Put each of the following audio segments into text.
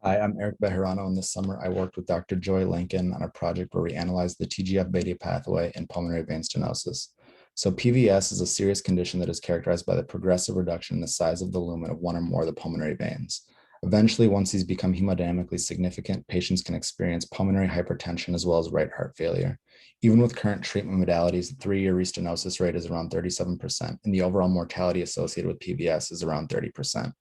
Hi, I'm Eric Bejarano, and this summer I worked with Dr. Joy Lincoln on a project where we analyzed the TGF-beta pathway in pulmonary vein stenosis. So PVS is a serious condition that is characterized by the progressive reduction in the size of the lumen of one or more of the pulmonary veins. Eventually, once these become hemodynamically significant, patients can experience pulmonary hypertension as well as right heart failure. Even with current treatment modalities, the 3-year restenosis rate is around 37%, and the overall mortality associated with PVS is around 30%.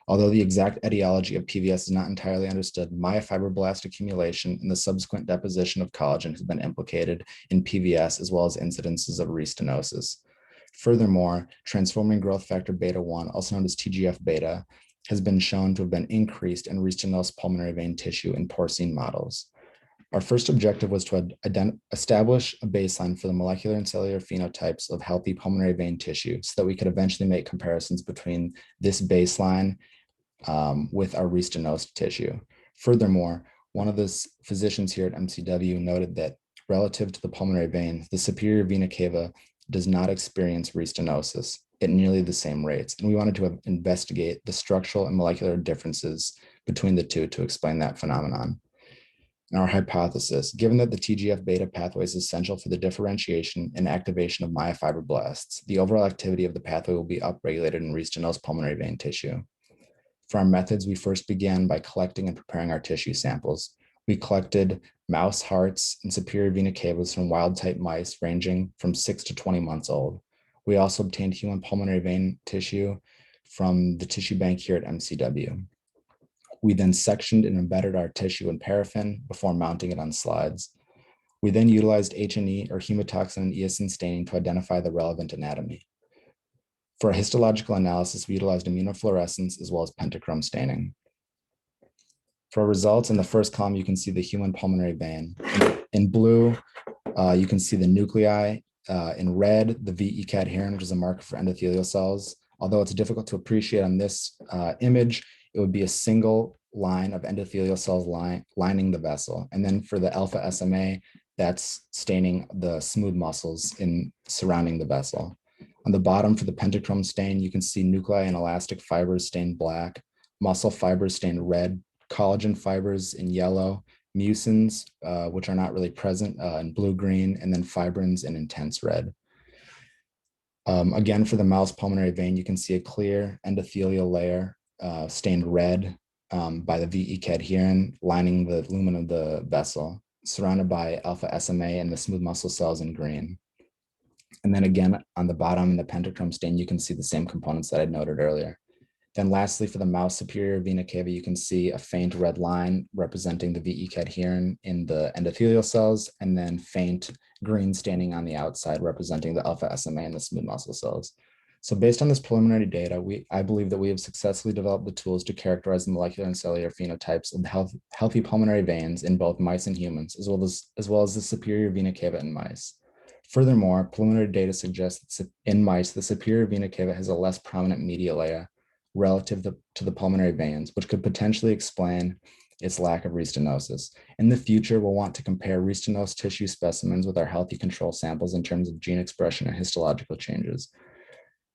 Although the exact etiology of PVS is not entirely understood, myofibroblast accumulation and the subsequent deposition of collagen has been implicated in PVS as well as incidences of restenosis. Furthermore, transforming growth factor beta 1, also known as TGF-beta, has been shown to have been increased in restenosed pulmonary vein tissue in porcine models. Our first objective was to establish a baseline for the molecular and cellular phenotypes of healthy pulmonary vein tissue so that we could eventually make comparisons between this baseline with our restenosed tissue. Furthermore, one of the physicians here at MCW noted that relative to the pulmonary vein, the superior vena cava does not experience restenosis at nearly the same rates. And we wanted to investigate the structural and molecular differences between the two to explain that phenomenon. And our hypothesis, given that the TGF-beta pathway is essential for the differentiation and activation of myofibroblasts, the overall activity of the pathway will be upregulated in restenosed pulmonary vein tissue. For our methods, we first began by collecting and preparing our tissue samples. We collected mouse hearts and superior vena cavas from wild-type mice ranging from 6 to 20 months old. We also obtained human pulmonary vein tissue from the tissue bank here at MCW. We then sectioned and embedded our tissue in paraffin before mounting it on slides. We then utilized H&E or hemotoxin and eosin staining to identify the relevant anatomy. For a histological analysis, we utilized immunofluorescence as well as pentachrome staining. For our results, in the first column, you can see the human pulmonary vein. In blue, you can see the nuclei. In red, the VE cadherin, which is a marker for endothelial cells. Although it's difficult to appreciate on this image, it would be a single line of endothelial cells lining the vessel. And then for the alpha SMA, that's staining the smooth muscles surrounding the vessel. On the bottom for the pentachrome stain, you can see nuclei and elastic fibers stained black, muscle fibers stained red, collagen fibers in yellow, mucins, which are not really present, in blue-green, and then fibrins in intense red. Again, for the mouse pulmonary vein, you can see a clear endothelial layer stained red by the VE cadherin lining the lumen of the vessel, surrounded by alpha SMA and the smooth muscle cells in green. And then again, on the bottom in the pentachrome stain, you can see the same components that I noted earlier. Then lastly, for the mouse superior vena cava, you can see a faint red line representing the VE cadherin in the endothelial cells, and then faint green staining on the outside representing the alpha SMA and the smooth muscle cells. So based on this preliminary data, I believe that we have successfully developed the tools to characterize the molecular and cellular phenotypes of healthy pulmonary veins in both mice and humans, as well as the superior vena cava in mice. Furthermore, preliminary data suggests that in mice, the superior vena cava has a less prominent medial layer relative to the pulmonary veins, which could potentially explain its lack of restenosis. In the future, we'll want to compare restenosed tissue specimens with our healthy control samples in terms of gene expression and histological changes.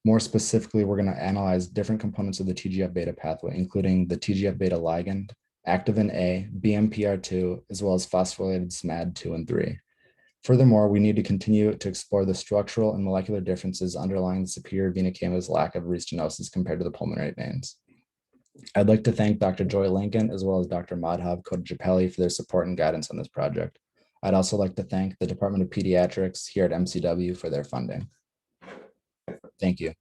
More specifically, we're going to analyze different components of the TGF-beta pathway, including the TGF-beta ligand, activin A, BMPR2, as well as phosphorylated SMAD2 and 3. Furthermore, we need to continue to explore the structural and molecular differences underlying the superior vena cava's lack of restenosis compared to the pulmonary veins. I'd like to thank Dr. Joy Lincoln as well as Dr. Madhav Kodajapalli for their support and guidance on this project. I'd also like to thank the Department of Pediatrics here at MCW for their funding. Thank you.